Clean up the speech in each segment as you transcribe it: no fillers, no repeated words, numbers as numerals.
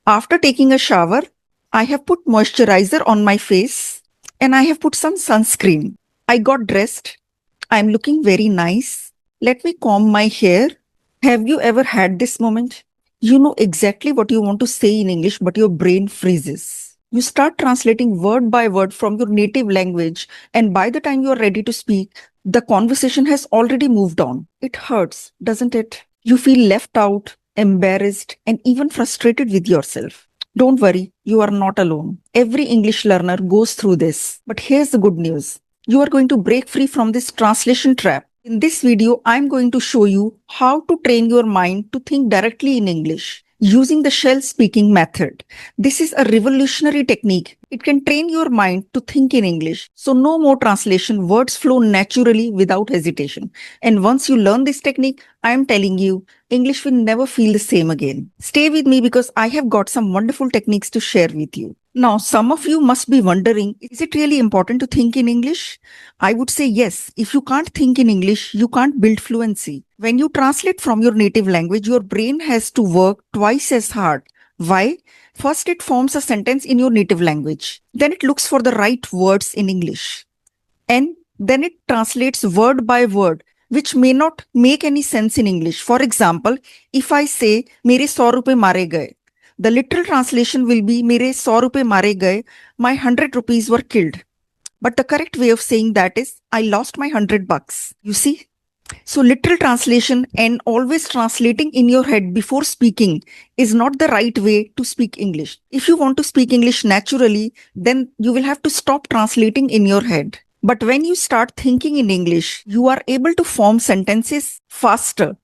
After taking a shower, I have put moisturizer on my face and I have put some sunscreen. I got dressed. I'm looking very nice. Let me comb my hair. Have you ever had this moment? You know exactly what you want to say in English, but your brain freezes. You start translating word by word from your native language, and by the time you are ready to speak, the conversation has already moved on. It hurts, doesn't it? You feel left out, embarrassed, and even frustrated with yourself. Don't worry, you are not alone. Every English learner goes through this. But here's the good news, you are going to break free from this translation trap. In this video, I'm going to show you how to train your mind to think directly in English using the shell speaking method. This is a revolutionary technique. It can train your mind to think in English. So no more translation, words flow naturally without hesitation. And once you learn this technique, I am telling you, English will never feel the same again. Stay with me because I have got some wonderful techniques to share with you. Now, some of you must be wondering, is it really important to think in English? I would say yes. If you can't think in English, you can't build fluency. When you translate from your native language, your brain has to work twice as hard. Why? First, it forms a sentence in your native language. Then it looks for the right words in English. And then it translates word by word, which may not make any sense in English. For example, if I say, मेरे 100 रुपए मारे गए, the literal translation will be, मेरे 100 रुपए मारे गए, my 100 rupees were killed. But the correct way of saying that is, I lost my $100. You see? So, literal translation and always translating in your head before speaking is not the right way to speak English. If you want to speak English naturally, then you will have to stop translating in your head. But when you start thinking in English, you are able to form sentences faster,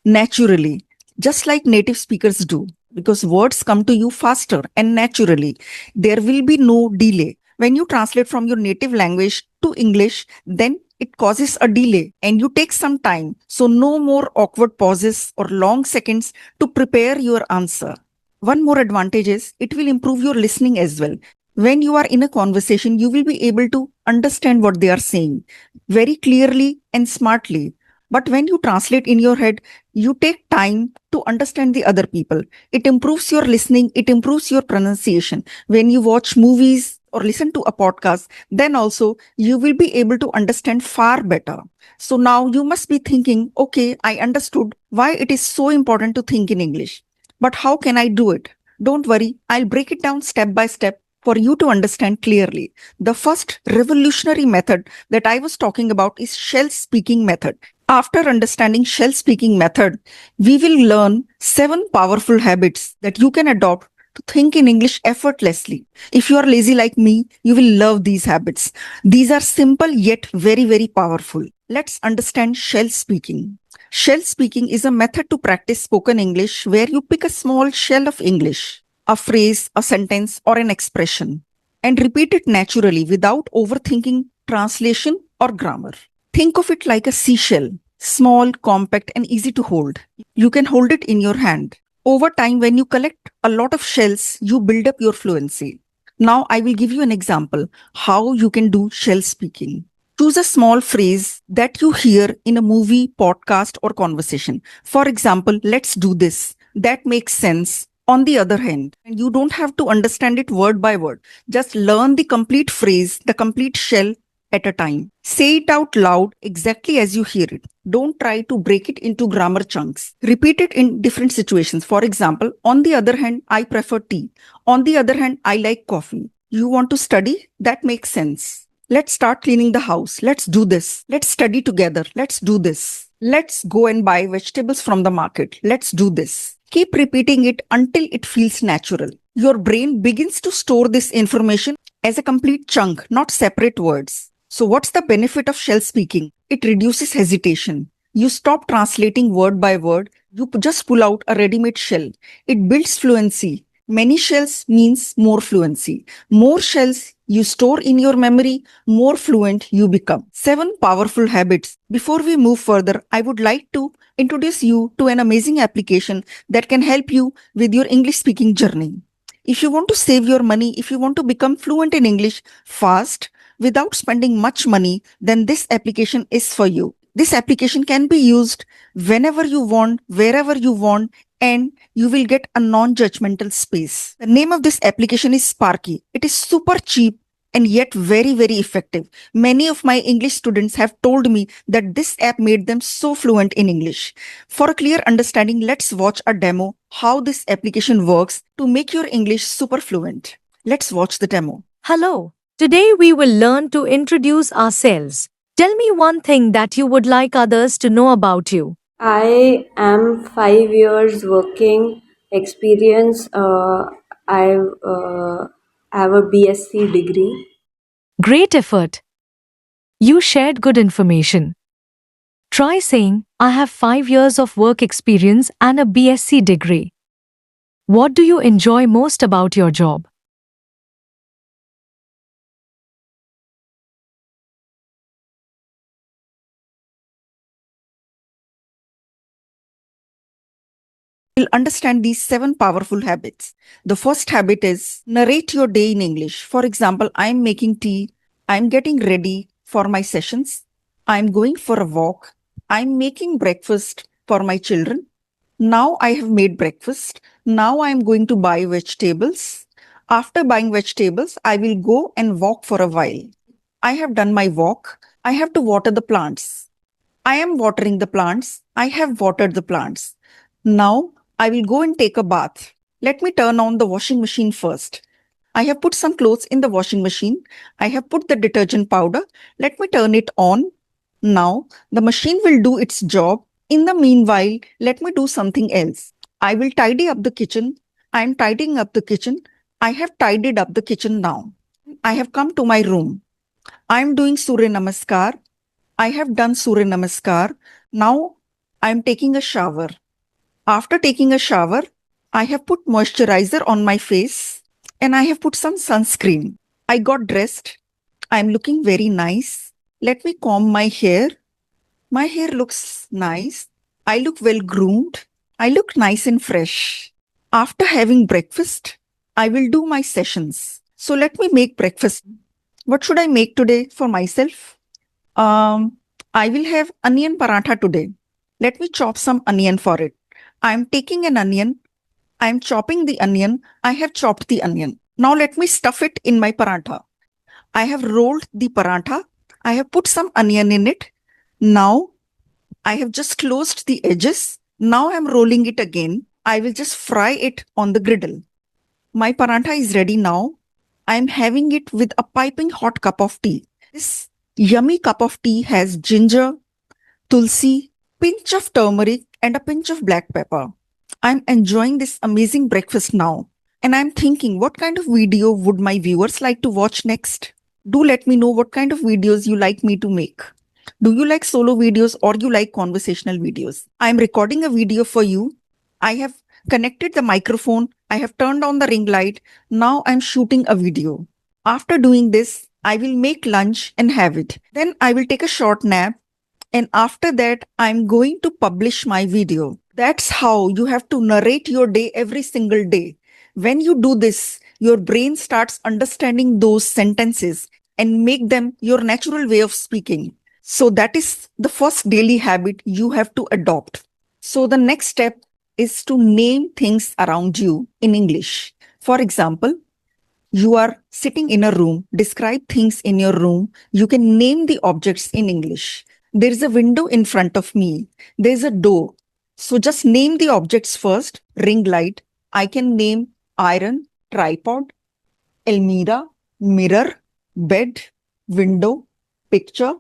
naturally, just like native speakers do, because words come to you faster and naturally. There will be no delay. When you translate from your native language to English, then it causes a delay and you take some time. So, no more awkward pauses or long seconds to prepare your answer. One more advantage is it will improve your listening as well. When you are in a conversation, you will be able to understand what they are saying very clearly and smartly. But when you translate in your head, you take time to understand the other people. It improves your listening, it improves your pronunciation. When you watch movies or listen to a podcast, then also you will be able to understand far better. So now you must be thinking, okay, I understood why it is so important to think in English. But how can I do it? Don't worry, I'll break it down step by step for you to understand clearly. The first revolutionary method that I was talking about is shell speaking method. After understanding shell speaking method, we will learn 7 powerful habits that you can adopt to think in English effortlessly. If you are lazy like me, you will love these habits. These are simple yet very, very powerful. Let's understand shell speaking. Shell speaking is a method to practice spoken English where you pick a small shell of English, a phrase, a sentence, or an expression, and repeat it naturally without overthinking translation or grammar. Think of it like a seashell, small, compact, and easy to hold. You can hold it in your hand. Over time, when you collect a lot of shells, you build up your fluency. Now, I will give you an example how you can do shell speaking. Choose a small phrase that you hear in a movie, podcast, or conversation. For example, let's do this. That makes sense. On the other hand, and you don't have to understand it word by word. Just learn the complete phrase, the complete shell at a time. Say it out loud exactly as you hear it. Don't try to break it into grammar chunks. Repeat it in different situations. For example, on the other hand, I prefer tea. On the other hand, I like coffee. You want to study? That makes sense. Let's start cleaning the house. Let's do this. Let's study together. Let's do this. Let's go and buy vegetables from the market. Let's do this. Keep repeating it until it feels natural. Your brain begins to store this information as a complete chunk, not separate words. So what's the benefit of shell speaking? It reduces hesitation. You stop translating word by word. You just pull out a ready-made shell. It builds fluency. Many shells means more fluency. More shells you store in your memory, more fluent you become. 7 powerful habits. Before we move further, I would like to introduce you to an amazing application that can help you with your English speaking journey. If you want to save your money, if you want to become fluent in English fast, without spending much money, then this application is for you. This application can be used whenever you want, wherever you want, and you will get a non-judgmental space. The name of this application is Sparky. It is super cheap and yet very, very effective. Many of my English students have told me that this app made them so fluent in English. For a clear understanding, let's watch a demo how this application works to make your English super fluent. Let's watch the demo. Hello. Today we will learn to introduce ourselves. Tell me one thing that you would like others to know about you. I am 5 years working experience. I have a BSc degree. Great effort. You shared good information. Try saying, I have 5 years of work experience and a BSc degree. What do you enjoy most about your job? You'll understand these 7 powerful habits. The first habit is narrate your day in English. For example, I'm making tea, I'm getting ready for my sessions, I'm going for a walk, I'm making breakfast for my children. Now I have made breakfast. Now I'm going to buy vegetables. After buying vegetables, I will go and walk for a while. I have done my walk. I have to water the plants. I am watering the plants. I have watered the plants. Now I will go and take a bath. Let me turn on the washing machine first. I have put some clothes in the washing machine. I have put the detergent powder. Let me turn it on. Now the machine will do its job. In the meanwhile, let me do something else. I will tidy up the kitchen. I am tidying up the kitchen. I have tidied up the kitchen now. I have come to my room. I am doing Surya Namaskar. I have done Surya Namaskar. Now I am taking a shower. After taking a shower, I have put moisturizer on my face and I have put some sunscreen. I got dressed. I am looking very nice. Let me comb my hair. My hair looks nice. I look well groomed. I look nice and fresh. After having breakfast, I will do my sessions. So let me make breakfast. What should I make today for myself? I will have onion paratha today. Let me chop some onion for it. I am taking an onion. I am chopping the onion. I have chopped the onion. Now let me stuff it in my paratha. I have rolled the paratha. I have put some onion in it. Now I have just closed the edges. Now I am rolling it again. I will just fry it on the griddle. My paratha is ready now. I am having it with a piping hot cup of tea. This yummy cup of tea has ginger, tulsi, pinch of turmeric, and a pinch of black pepper. I'm enjoying this amazing breakfast now. And I'm thinking, what kind of video would my viewers like to watch next? Do let me know what kind of videos you like me to make. Do you like solo videos or you like conversational videos? I'm recording a video for you. I have connected the microphone. I have turned on the ring light. Now I'm shooting a video. After doing this, I will make lunch and have it. Then I will take a short nap. And after that, I'm going to publish my video. That's how you have to narrate your day every single day. When you do this, your brain starts understanding those sentences and make them your natural way of speaking. So that is the first daily habit you have to adopt. So the next step is to name things around you in English. For example, you are sitting in a room, describe things in your room. You can name the objects in English. There is a window in front of me. There is a door. So just name the objects first. Ring light. I can name iron, tripod, Elmira, mirror, bed, window, picture.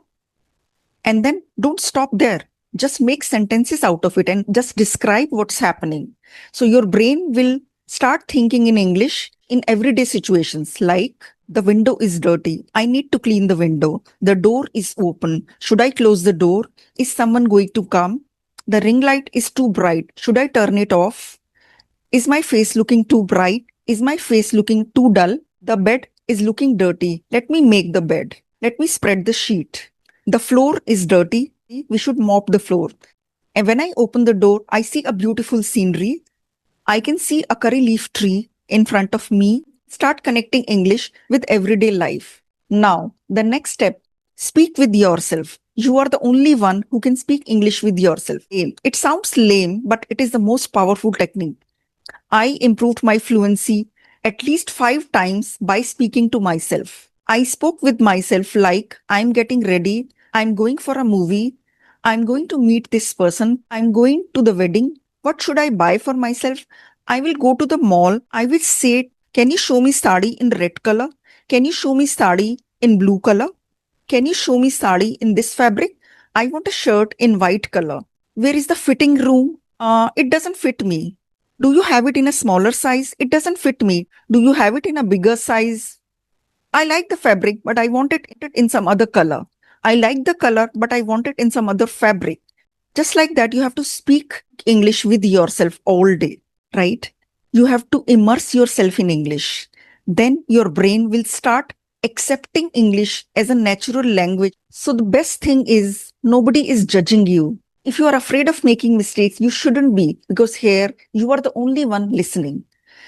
And then don't stop there. Just make sentences out of it and just describe what's happening. So your brain will start thinking in English in everyday situations like the window is dirty. I need to clean the window. The door is open. Should I close the door? Is someone going to come? The ring light is too bright. Should I turn it off? Is my face looking too bright? Is my face looking too dull? The bed is looking dirty. Let me make the bed. Let me spread the sheet. The floor is dirty. We should mop the floor. And when I open the door, I see a beautiful scenery. I can see a curry leaf tree in front of me. Start connecting English with everyday life. Now, the next step, speak with yourself. You are the only one who can speak English with yourself. It sounds lame, but it is the most powerful technique. I improved my fluency at least 5 times by speaking to myself. I spoke with myself like I'm getting ready, I'm going for a movie, I'm going to meet this person, I'm going to the wedding. What should I buy for myself? I will go to the mall. I will say, can you show me sari in red color? Can you show me sari in blue color? Can you show me sari in this fabric? I want a shirt in white color. Where is the fitting room? It doesn't fit me. Do you have it in a smaller size? It doesn't fit me. Do you have it in a bigger size? I like the fabric, but I want it in some other color. I like the color, but I want it in some other fabric. Just like that, you have to speak English with yourself all day, right? You have to immerse yourself in English. Then your brain will start accepting English as a natural language. So the best thing is nobody is judging you. If you are afraid of making mistakes, you shouldn't be, because here you are the only one listening.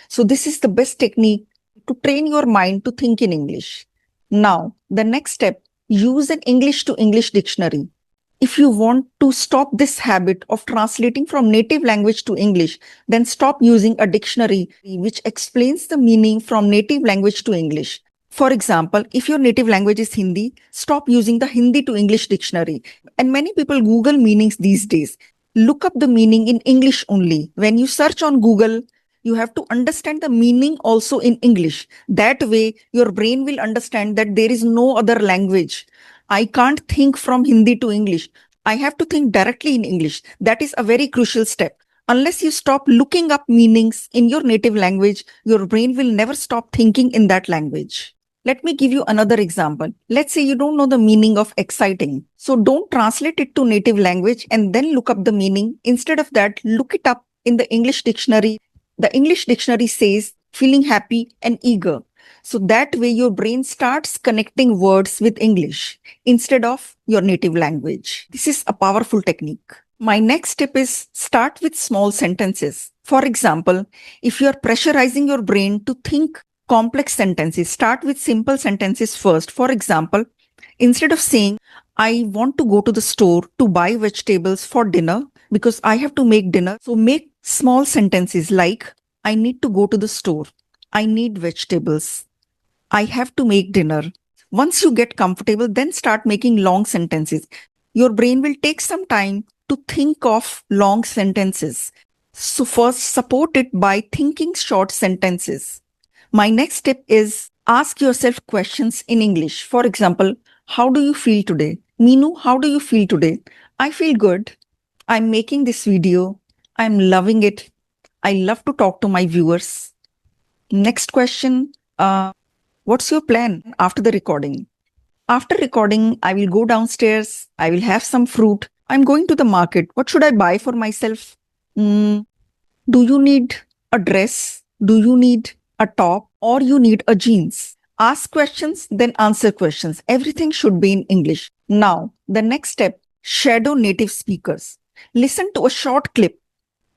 So this is the best technique to train your mind to think in English. Now, the next step, use an English to English dictionary. If you want to stop this habit of translating from native language to English, then stop using a dictionary which explains the meaning from native language to English. For example, if your native language is Hindi, stop using the Hindi to English dictionary. And many people Google meanings these days. Look up the meaning in English only. When you search on Google, you have to understand the meaning also in English. That way, your brain will understand that there is no other language. I can't think from Hindi to English. I have to think directly in English. That is a very crucial step. Unless you stop looking up meanings in your native language, your brain will never stop thinking in that language. Let me give you another example. Let's say you don't know the meaning of exciting. So don't translate it to native language and then look up the meaning. Instead of that, look it up in the English dictionary. The English dictionary says feeling happy and eager. So that way your brain starts connecting words with English instead of your native language. This is a powerful technique. My next tip is start with small sentences. For example, if you are pressurizing your brain to think complex sentences, start with simple sentences first. For example, instead of saying, I want to go to the store to buy vegetables for dinner because I have to make dinner. So make small sentences like, I need to go to the store. I need vegetables. I have to make dinner. Once you get comfortable, then start making long sentences. Your brain will take some time to think of long sentences. So first support it by thinking short sentences. My next tip is ask yourself questions in English. For example, how do you feel today? Meenu, how do you feel today? I feel good. I'm making this video. I'm loving it. I love to talk to my viewers. Next question. What's your plan after the recording? After recording, I will go downstairs. I will have some fruit. I'm going to the market. What should I buy for myself? Do you need a dress? Do you need a top? Or you need a jeans? Ask questions, then answer questions. Everything should be in English. Now, the next step, shadow native speakers. Listen to a short clip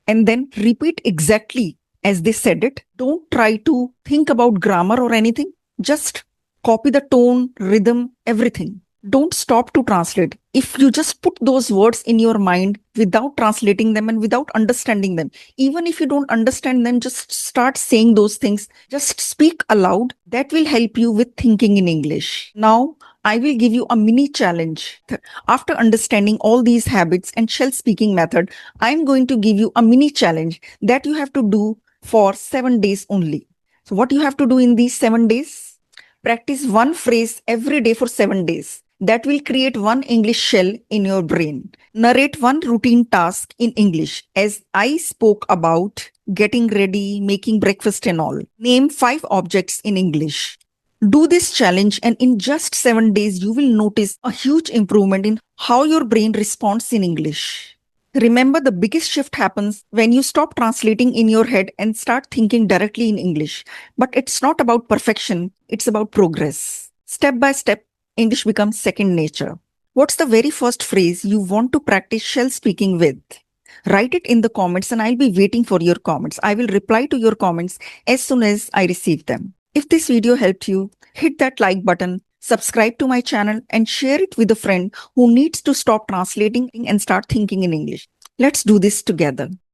and then repeat exactly as they said it. Don't try to think about grammar or anything. Just copy the tone, rhythm, everything. Don't stop to translate. If you just put those words in your mind without translating them and without understanding them, even if you don't understand them, just start saying those things. Just speak aloud. That will help you with thinking in English. Now, I will give you a mini challenge. After understanding all these habits and shell speaking method, I'm going to give you a mini challenge that you have to do for 7 days only. So what you have to do in these 7 days? Practice one phrase every day for 7 days. That will create one English shell in your brain. Narrate one routine task in English, as I spoke about getting ready, making breakfast and all. Name 5 objects in English. Do this challenge, and in just 7 days, you will notice a huge improvement in how your brain responds in English. Remember, the biggest shift happens when you stop translating in your head and start thinking directly in English. But it's not about perfection, it's about progress. Step by step, English becomes second nature. What's the very first phrase you want to practice shell speaking with? Write it in the comments and I'll be waiting for your comments. I will reply to your comments as soon as I receive them. If this video helped you, hit that like button, subscribe to my channel, and share it with a friend who needs to stop translating and start thinking in English. Let's do this together.